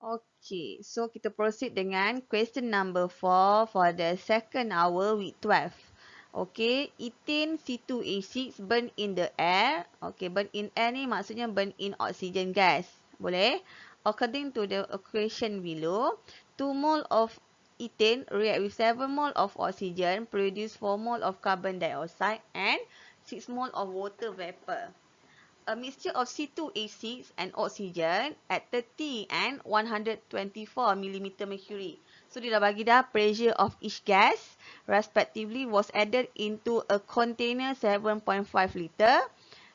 Okay, so kita proceed dengan question number 4 for the second hour week 12. Okay, ethane C2H6 burn in the air. Okay, burn in air ni maksudnya burn in oxygen gas. Boleh? According to the equation below, 2 mole of ethane react with 7 mole of oxygen, produce 4 mole of carbon dioxide and 6 mole of water vapor. A mixture of C2H6 and oxygen at 30 and 124 millimeter mercury. So, dia dah bagi dah pressure of each gas respectively was added into a container 7.5 liter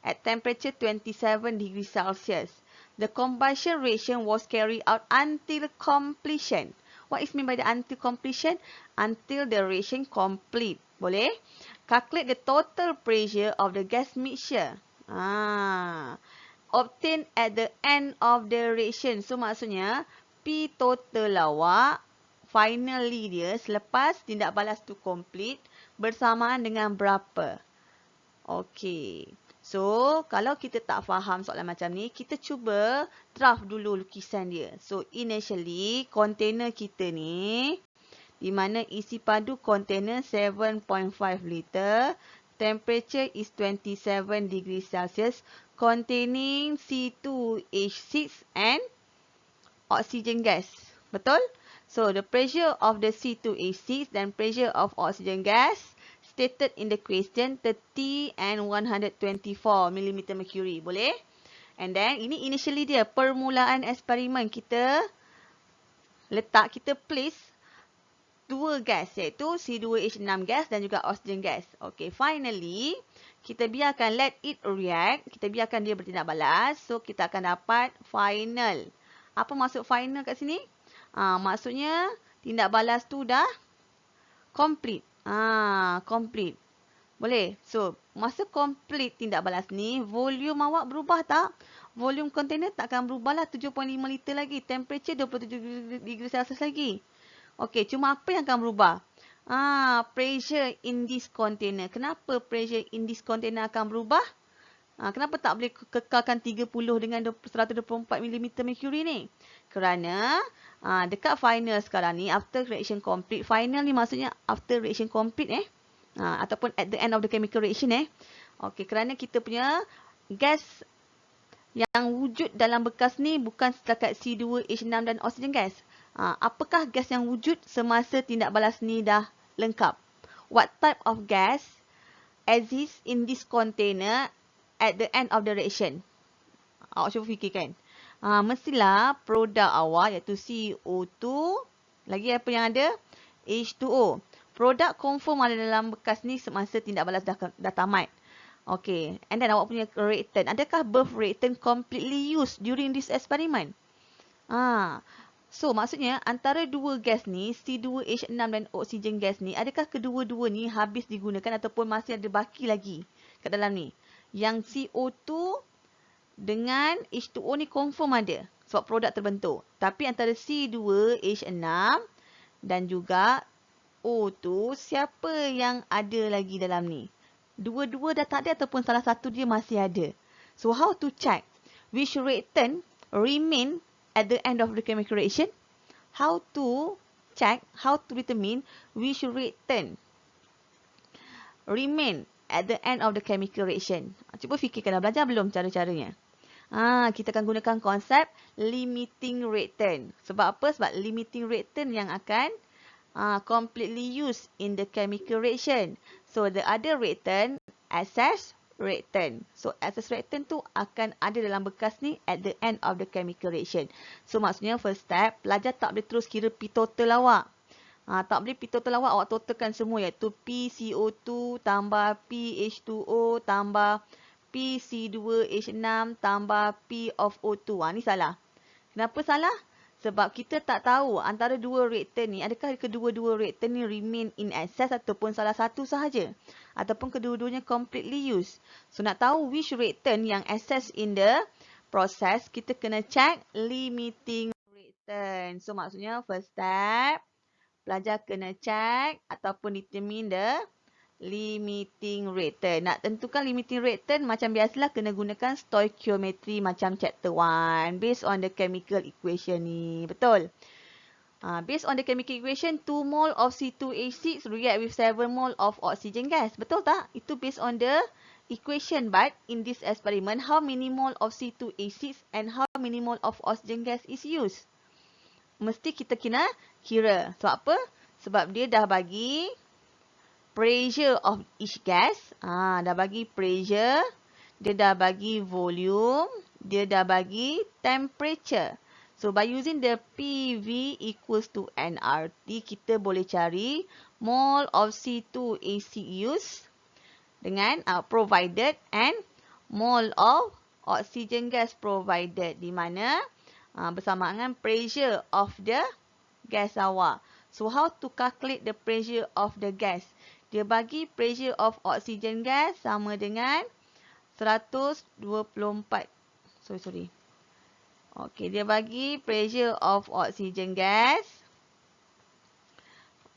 at temperature 27 degrees Celsius. The combustion reaction was carried out until completion. What is meant by the until completion? Until the reaction complete. Boleh? Calculate the total pressure of the gas mixture. Obtain at the end of the reaction. So, maksudnya, P total awak, finally dia, selepas tindak balas tu complete, bersamaan dengan berapa? Okey. So, kalau kita tak faham soalan macam ni, kita cuba draft dulu lukisan dia. So, initially, container kita ni, di mana isi padu container 7.5 liter, temperature is 27 degrees Celsius, containing C2H6 and oxygen gas. Betul? So, the pressure of the C2H6 dan pressure of oxygen gas stated in the question 30 and 124 mm mercury. Boleh? And then, ini initially dia, permulaan eksperimen kita letak, kita place dua gas iaitu C2H6 gas dan juga oxygen gas. Okay, finally, kita biarkan let it react. Kita biarkan dia bertindak balas. So, kita akan dapat final. Apa maksud final kat sini? Maksudnya, tindak balas tu dah complete. Complete. Boleh? So, masa complete tindak balas ni, volume awak berubah tak? Volume container takkan berubah lah 7.5 liter lagi. Temperature 27 degree Celsius lagi. Okey, cuma apa yang akan berubah? Pressure in this container. Kenapa pressure in this container akan berubah? Kenapa tak boleh kekalkan 30 dengan 124 mm mercury ni? Kerana dekat final sekarang ni, after reaction complete, final ni maksudnya after reaction complete ataupun at the end of the chemical reaction Okey, kerana kita punya gas yang wujud dalam bekas ni bukan setakat C2H6 dan oxygen gas. Apakah gas yang wujud semasa tindak balas ni dah lengkap? What type of gas exists in this container at the end of the reaction? Awak cuba fikirkan. Mestilah produk awak iaitu CO2. Lagi apa yang ada? H2O. Produk confirm ada dalam bekas ni semasa tindak balas dah tamat. Okay. And then awak punya reactant. Adakah birth reactant completely used during this experiment? So, maksudnya antara dua gas ni, C2H6 dan oksigen gas ni, adakah kedua-dua ni habis digunakan ataupun masih ada baki lagi kat dalam ni? Yang CO2 dengan H2O ni confirm ada sebab produk terbentuk. Tapi antara C2H6 dan juga O2, siapa yang ada lagi dalam ni? Dua-dua dah tak ada ataupun salah satu dia masih ada. So, how to check which reactant remain at the end of the chemical reaction? How to check, how to determine which reactant remain at the end of the chemical reaction? Cuba fikirkan, dah belajar belum cara-caranya? Kita akan gunakan konsep limiting reactant. Sebab apa? Sebab limiting reactant yang akan completely used in the chemical reaction. So, the other reactant, excess reactant. So, excess reactant tu akan ada dalam bekas ni at the end of the chemical reaction. So, maksudnya first step, pelajar tak boleh terus kira P total awak. Tak boleh P total awak totalkan semua iaitu PCO2 tambah PH2O tambah PC2H6 tambah P of O2. Ni salah. Kenapa salah? Sebab kita tak tahu antara dua reactant ni, adakah kedua-dua reactant ni remain in excess ataupun salah satu sahaja. Ataupun kedua-duanya completely used. So, nak tahu which reactant yang excess in the process, kita kena check limiting reactant. So, maksudnya first step, pelajar kena check ataupun determine the limiting return. Nak tentukan limiting return macam biasalah kena gunakan stoichiometry macam chapter 1 based on the chemical equation ni. Betul? Based on the chemical equation, 2 mole of C2H6 react with 7 mole of oxygen gas. Betul tak? Itu based on the equation. But in this experiment, how many mole of C2H6 and how many mole of oxygen gas is used? Mesti kita kena kira. Sebab apa? Sebab dia dah bagi pressure of each gas. Dah bagi pressure. Dia dah bagi volume. Dia dah bagi temperature. So, by using the PV equals to nRT, kita boleh cari mole of C2H6 used dengan provided and mole of oxygen gas provided. Di mana bersamaan dengan pressure of the gas awak. So, how to calculate the pressure of the gas? Dia bagi pressure of oxygen gas sama dengan 124. Sorry. Okey, dia bagi pressure of oxygen gas.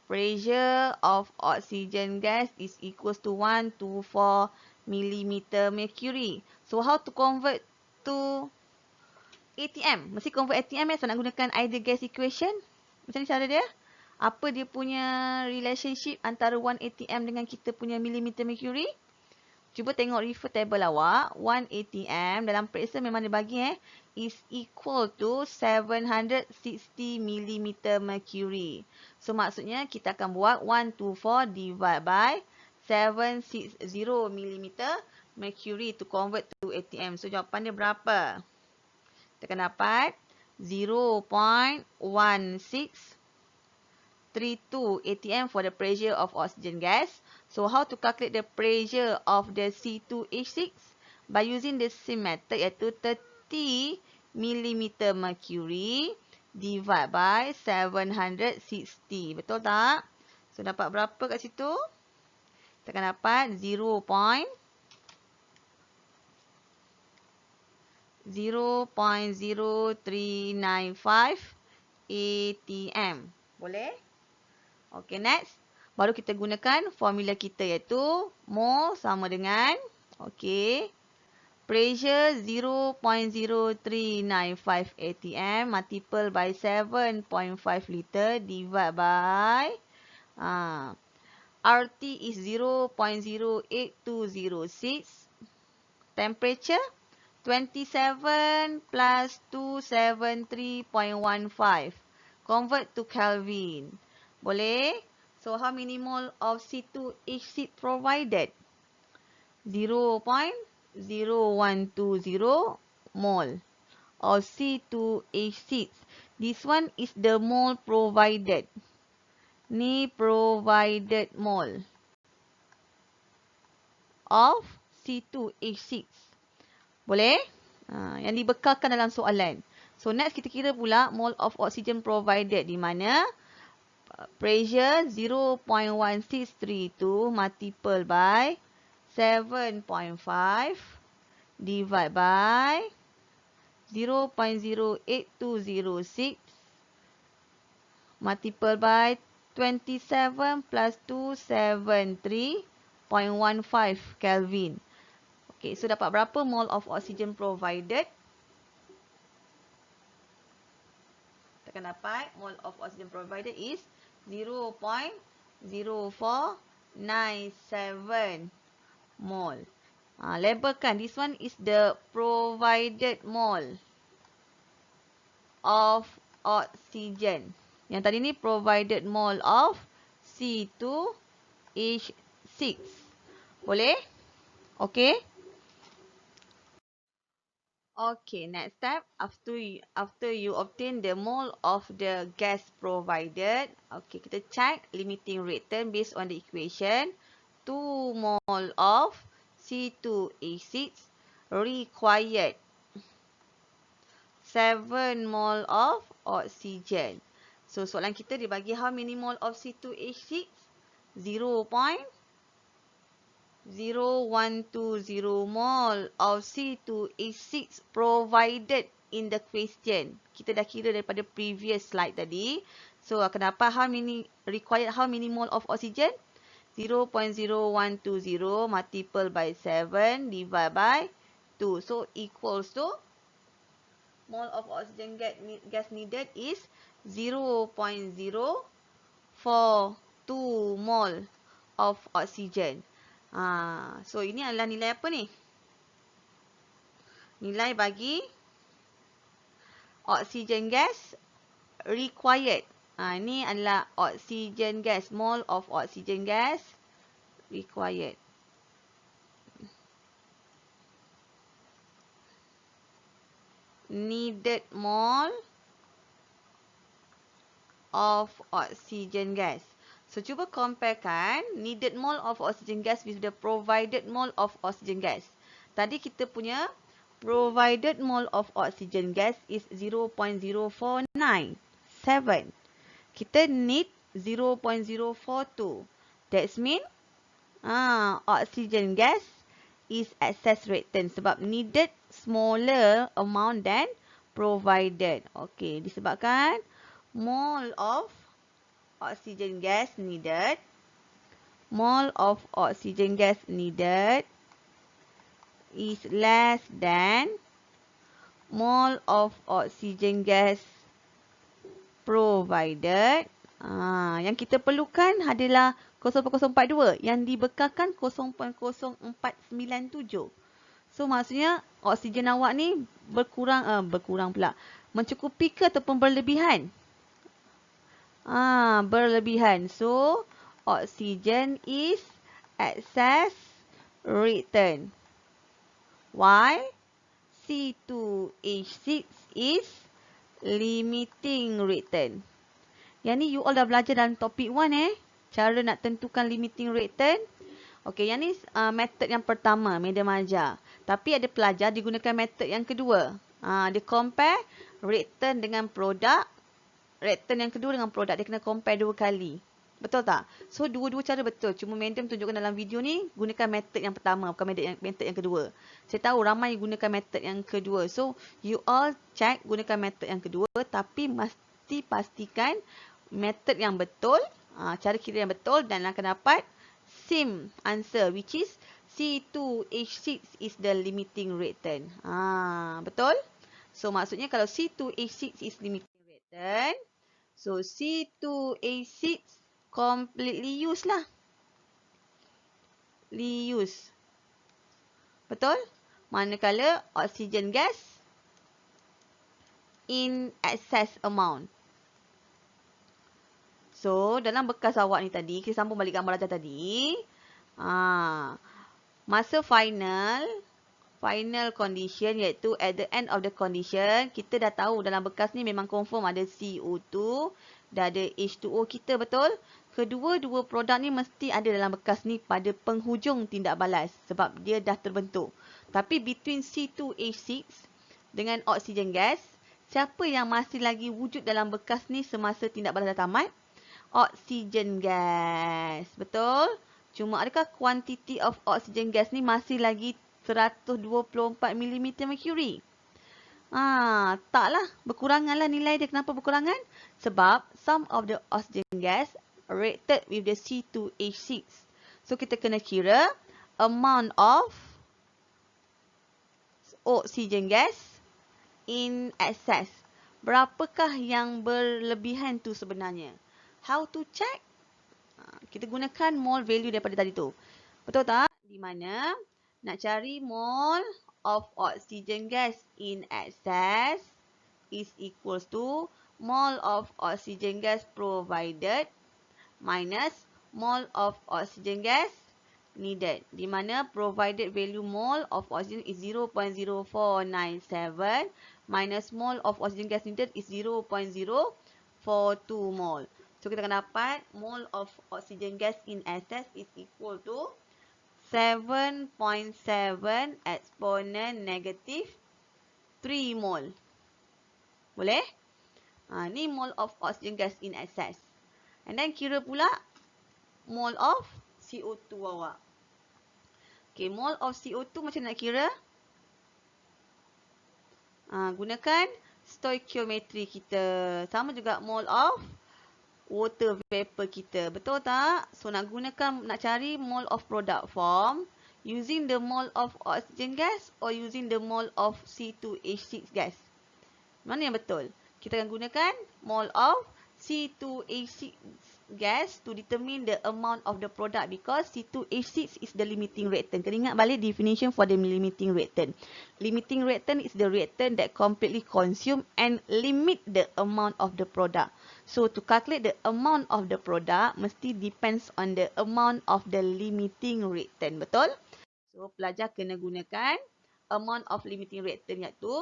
Pressure of oxygen gas is equals to 124 millimeter mercury. So, how to convert to ATM? Mesti convert ATM so nak gunakan ideal gas equation. Macam ni cara dia. Apa dia punya relationship antara 1 ATM dengan kita punya millimeter mercury? Cuba tengok refer table awak. 1 ATM dalam periksa memang dia bagi is equal to 760 mm mercury. So maksudnya kita akan buat 124 divide by 760 mm mercury to convert to ATM. So jawapan dia berapa? Kita akan dapat 0.1632 ATM for the pressure of oxygen gas. So, how to calculate the pressure of the C2H6? By using the same method, iaitu 30 mm mercury divide by 760. Betul tak? So, dapat berapa kat situ? Kita akan dapat 0.0395 ATM. Boleh? Okay, next. Baru kita gunakan formula kita iaitu mole sama dengan pressure 0.0395 ATM multiple by 7.5 liter divide by RT is 0.08206. Temperature 27 plus 273.15. Convert to Kelvin. Boleh? So, how many mole of C2H6 provided? 0.0120 mole of C2H6. This one is the mole provided. Ni provided mole of C2H6. Boleh? Yang dibekalkan dalam soalan. So, next kita kira pula mole of oxygen provided di mana pressure 0.1632 multiple by 7.5 divide by 0.08206 multiple by 27 plus 273.15 Kelvin. Okay, so dapat berapa mole of oxygen provided? Kita akan dapat mole of oxygen provided is 0.0497 mole. Labelkan. This one is the provided mole of oxygen. Yang tadi ni provided mole of C2H6. Boleh? Okay. Okay, next step. After you obtain the mole of the gas provided, okay, kita check limiting return based on the equation. 2 mole of C2H6 required 7 mole of oxygen. So, soalan kita dibagi how many mole of C2H6? 0.0120 mole of C2H6 provided in the question. Kita dah kira daripada previous slide tadi. So, akan dapat how many mole of oxygen? 0.0120 multiple by 7 divided by 2. So, equals to mole of oxygen gas needed is 0.042 mole of oxygen. So, ini adalah nilai apa ni? Nilai bagi oxygen gas required. Ini adalah oxygen gas, mole of oxygen gas required. Needed mole of oxygen gas. So, cuba comparekan needed mole of oxygen gas with the provided mole of oxygen gas. Tadi kita punya provided mole of oxygen gas is 0.0497. Kita need 0.042. That's mean oxygen gas is excess reactant sebab needed smaller amount than provided. Okey, disebabkan mole of oxygen gas needed, mole of oxygen gas needed is less than mole of oxygen gas provided. Yang kita perlukan adalah 0.042 yang dibekalkan 0.0497. So maksudnya oksigen awak ni berkurang pula. Mencukupi ke ataupun berlebihan? Berlebihan. So oksigen is excess reactant. Why? C2H6 is limiting reactant. Yang ni you all dah belajar dalam topik 1 cara nak tentukan limiting reactant. Okey, yang ni metod yang pertama, medium ajar. Tapi ada pelajar digunakan metod yang kedua. Dia compare reactant dengan produk. Reactant yang kedua dengan produk. Dia kena compare 2 kali. Betul tak? So, dua-dua cara betul. Cuma medium tunjukkan dalam video ni gunakan metod yang pertama, bukan metod yang kedua. Saya tahu ramai gunakan metod yang kedua. So, you all check gunakan metod yang kedua. Tapi mesti pastikan metod yang betul, cara kira yang betul dan akan dapat same answer which is C2H6 is the limiting reactant. Betul? So maksudnya kalau C2H6 is limiting reactant, so C2H6 completely used lah. Use. Betul? Manakala oxygen gas in excess amount. So, dalam bekas awak ni tadi, kita sambung balik gambar aja tadi. Masa final condition iaitu at the end of the condition, kita dah tahu dalam bekas ni memang confirm ada CO2, dah ada H2O kita, betul? Kedua-dua produk ni mesti ada dalam bekas ni pada penghujung tindak balas sebab dia dah terbentuk. Tapi between C2H6 dengan oxygen gas, siapa yang masih lagi wujud dalam bekas ni semasa tindak balas dah tamat? Oxygen gas. Betul? Cuma adakah quantity of oxygen gas ni masih lagi 124 mm mercury? Taklah. Berkuranganlah nilai dia. Kenapa berkurangan? Sebab some of the oxygen gas reacted with the C2H6. So, kita kena kira amount of oxygen gas in excess. Berapakah yang berlebihan tu sebenarnya? How to check? Kita gunakan mole value daripada tadi tu. Betul tak? Di mana nak cari mole of oxygen gas in excess is equals to mole of oxygen gas provided minus mole of oxygen gas needed. Di mana provided value mole of oxygen is 0.0497 minus mole of oxygen gas needed is 0.042 mole. So, kita akan dapat mole of oxygen gas in excess is equal to 7.7 exponent negative 3 mole. Boleh? Ni mole of oxygen gas in excess. And then, kira pula mole of CO2 awak. Okay, mole of CO2 macam nak kira? Gunakan stoichiometry kita. Sama juga mole of water vapor kita. Betul tak? So nak cari mole of product form using the mole of oxygen gas or using the mole of C2H6 gas. Mana yang betul? Kita akan gunakan mole of C2H6 gas to determine the amount of the product because C2H6 is the limiting reactant. Kena ingat balik definition for the limiting reactant. Limiting reactant is the reactant that completely consume and limit the amount of the product. So to calculate the amount of the product mesti depends on the amount of the limiting reactant. Betul? So pelajar kena gunakan amount of limiting reactant iaitu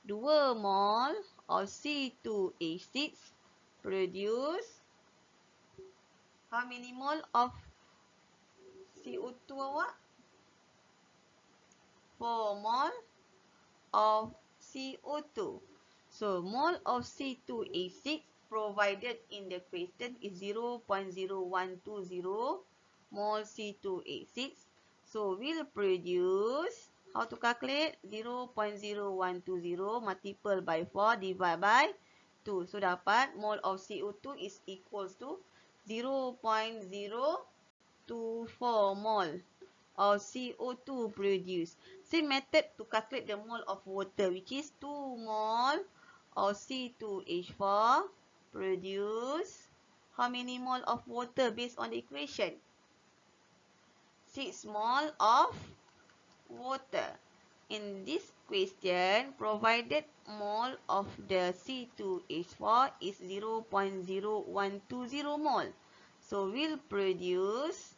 2 mol of C2H6 produce how many mole of CO2 awak? 4 mole of CO2. So mole of C2H6 provided in the question is 0.0120 mole C2H6. So we'll produce, how to calculate? 0.0120 multiple by 4 divide by 2. So dapat mole of CO2 is equals to 0.024 mole of CO2 produced. Same method to calculate the mole of water, which is 2 mole of C2H4 produce how many mole of water based on the equation? 6 mole of water. In this question, provided mole of the C2H4 is 0.0120 mole. So we'll produce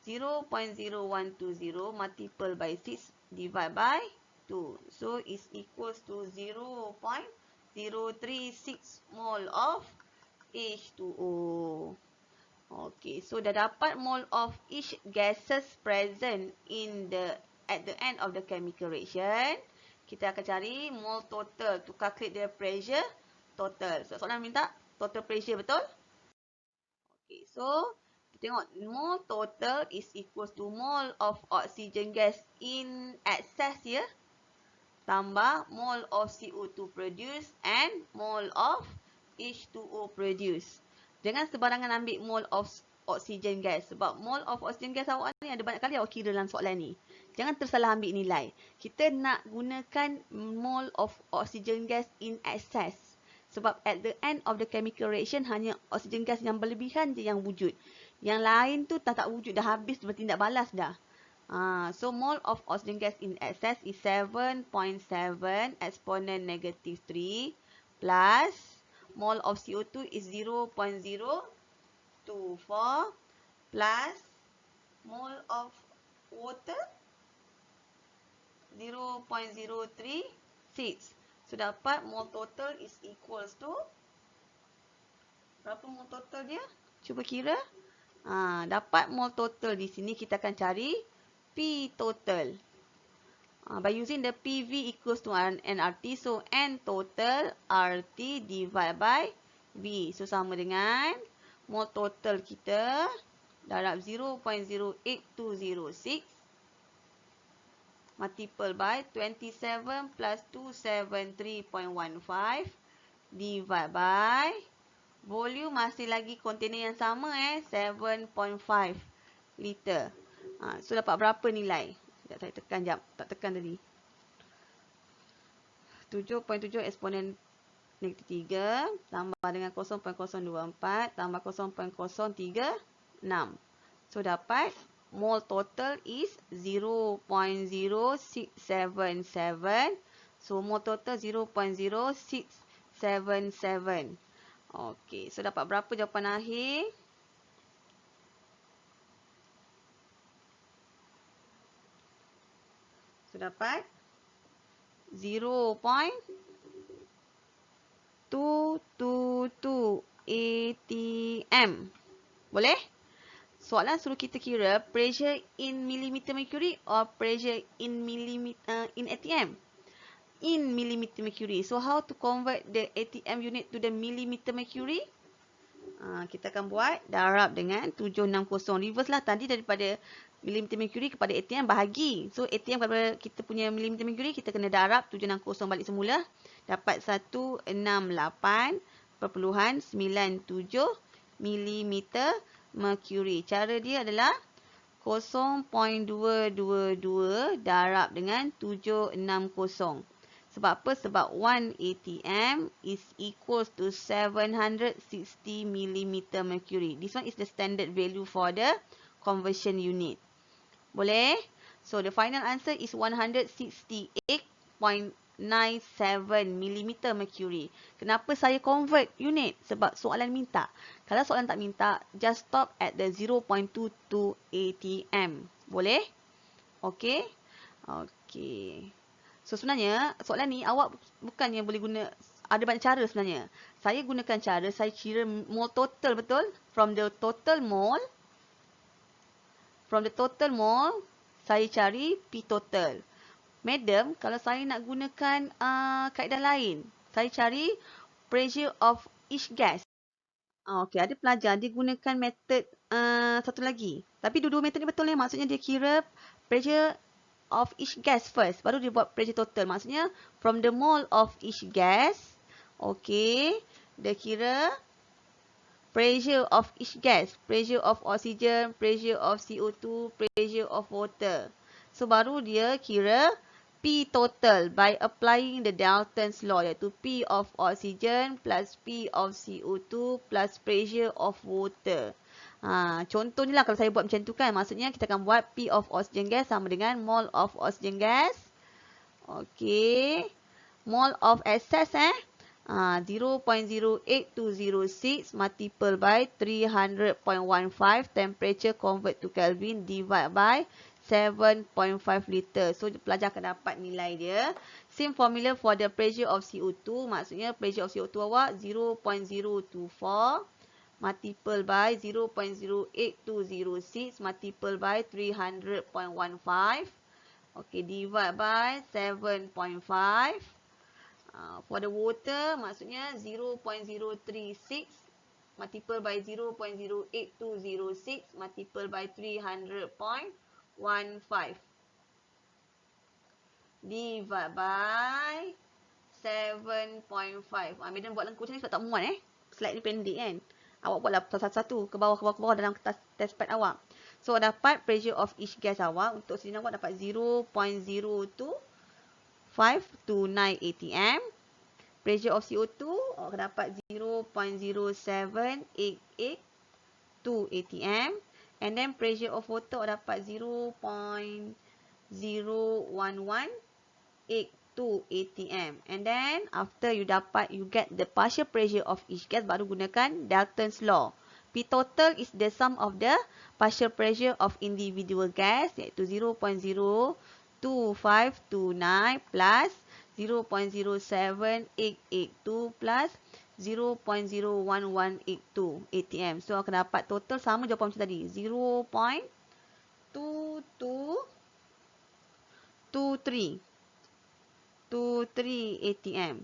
0.0120 multiple by 6 divide by 2. So it's equals to 0.036 mole of H2O. Okay, so dah dapat mole of each gases present in at the end of the chemical reaction. Kita akan cari mole total to calculate the pressure total. So soalan minta total pressure, betul? Okay, so kita tengok mole total is equals to mole of oxygen gas in excess ya, tambah mole of CO2 produced and mole of H2O produced. Jangan sebarangan ambil mole of oxygen gas. Sebab mole of oxygen gas awak ni ada banyak kali awak kira dalam soalan ni. Jangan tersalah ambil nilai. Kita nak gunakan mole of oxygen gas in excess. Sebab at the end of the chemical reaction hanya oxygen gas yang berlebihan je yang wujud. Yang lain tu tak wujud. Dah habis bertindak balas dah. So mole of oxygen gas in excess is 7.7 exponent negative 3 plus mole of CO2 is 0.024 plus mole of water 0.036. So dapat mole total is equals to berapa mole total dia? Cuba kira. Dapat mole total di sini kita akan cari P total. By using the PV equals to nRT. So, N total RT divided by V. So, sama dengan mole total kita darab 0.08206 multiple by 27 plus 273.15 divided by volume masih lagi container yang sama 7.5 liter. So, dapat berapa nilai? Sekejap saya tekan jap. Tak tekan tadi. 7.7 eksponen negatif 3 tambah dengan 0.024 tambah 0.036. So dapat mole total is 0.0677. So mole total 0.0677. Okey, so dapat berapa jawapan akhir? So dapat 0.222 atm. Boleh? Soalan suruh kita kira pressure in millimeter mercury or pressure in atm. In millimeter mercury. So how to convert the atm unit to the millimeter mercury? Kita akan buat darab dengan 760. Reverse lah tadi daripada millimeter mercury kepada atm bahagi. So atm kepada kita punya millimeter mercury kita kena darab 760 balik semula. Dapat 168.97 milimeter mercury. Cara dia adalah 0.222 darab dengan 760. Sebab apa? Sebab 1 atm is equals to 760 millimeter mercury. This one is the standard value for the conversion unit. Boleh? So, the final answer is 168.97 millimeter mercury. Kenapa saya convert unit? Sebab soalan minta. Kalau soalan tak minta, just stop at the 0.22 atm. Boleh? Okey? Okey. So, sebenarnya, soalan ni awak bukannya boleh guna, ada banyak cara sebenarnya. Saya gunakan cara, saya kira mole total, betul? From the total mole, saya cari P total. Madam, kalau saya nak gunakan kaedah lain, saya cari pressure of each gas. Okey, ada pelajar dia gunakan metod satu lagi. Tapi dua-dua metod ni betul ni. Maksudnya dia kira pressure of each gas first. Baru dia buat pressure total. Maksudnya from the mole of each gas. Okey, dia kira pressure of each gas, pressure of oxygen, pressure of CO2, pressure of water. So, baru dia kira P total by applying the Dalton's law, iaitu P of oxygen plus P of CO2 plus pressure of water. Contohnya lah kalau saya buat macam tu kan, maksudnya kita akan buat P of oxygen gas sama dengan mole of oxygen gas. Okey. Mole of excess 0.08206 multiple by 300.15 temperature convert to Kelvin divide by 7.5 liter. So, pelajar akan dapat nilai dia. Same formula for the pressure of CO2. Maksudnya pressure of CO2 awak 0.024 multiple by 0.08206 multiple by 300.15. Okay, divide by 7.5. For the water, maksudnya 0.036 multiple by 0.08206 multiple by 300.15 divide by 7.5. Madam buat lengkung macam ni sebab tak muat slide ni pendek kan. Awak buatlah satu-satu ke bawah dalam kertas test pad awak. So, dapat pressure of each gas awak. Untuk sini awak dapat 0.02529 atm. Pressure of CO2 awak dapat 0.07882 atm. And then pressure of water awak dapat 0.01182 atm. And then after you get the partial pressure of each gas, baru gunakan Dalton's law. P total is the sum of the partial pressure of individual gas, iaitu 0.02529 plus 0.07882 plus 0.01182 atm. So, akan dapat total sama jawapan macam tadi. 0.2223 atm.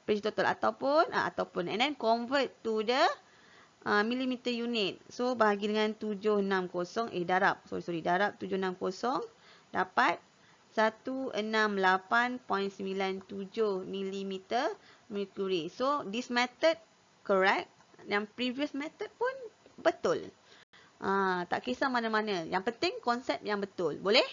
Pressure total ataupun and then convert to the millimeter unit. So, bahagi dengan 760. Darab 760 dapat 168.97 mm mercury. So, this method correct. Yang previous method pun betul. Tak kisah mana-mana. Yang penting konsep yang betul. Boleh?